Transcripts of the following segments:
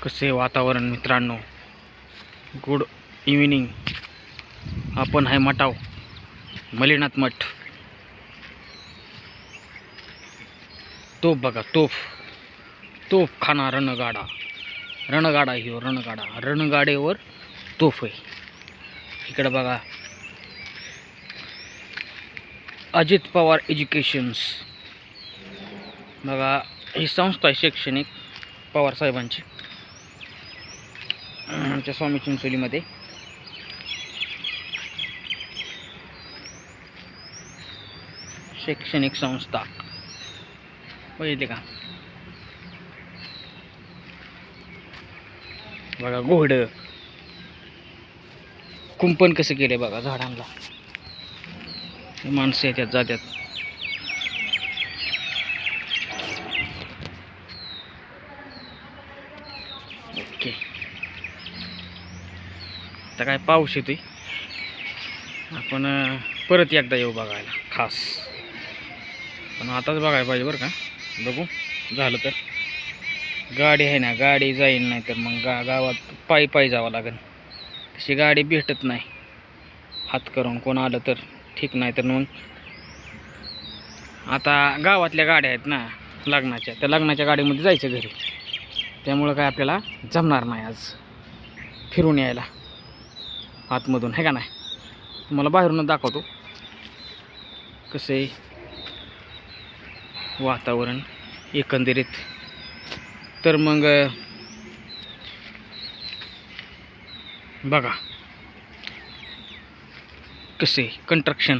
कसे वातावरण मित्रांनो, गुड इव्हिनिंग. आपण आहे मटाव मलिनाथ मठ. तोफ बघा, तोफ खाना रणगाडा ही रणगाडेवर तोफ आहे. इकडे बघा अजित पवार एज्युकेशन्स बघा, ही संस्था आहे शैक्षणिक पवार साहेबांची आमच्या स्वामी चिंचोलीमध्ये. शैक्षणिक संस्था बघितले का बघा. घोडं कुंपण कसं केलंय बघा झाडांना. माणसं येतात जातात. ओके, आता काय पाऊस येतोय. आपण परत एकदा येऊ बघायला खास. पण आताच बघायला पाहिजे बरं का. बघू झालं तर. गाडी आहे ना, गाडी जाईल नाही तर मग गावात पायी जावं लागेल. तशी गाडी भेटत नाही. हात करून कोण आलं तर ठीक, नाही तर मग आता गावातल्या गाड्या आहेत ना लग्नाच्या, त्या लग्नाच्या गाडीमध्ये जायचं घरी. त्यामुळं काय आपल्याला जमणार नाही आज फिरून यायला आतमधून, आहे का नाही. तुम्हाला बाहेरूनच दाखवतो कसं आहे वातावरण एकंदरीत. तर मग बघा कसे कंस्ट्रक्शन.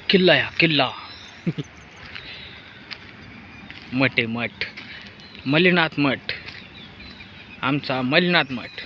किल्ला मठ मलिनाथ मठ, आमचा मलिनाथ मठ.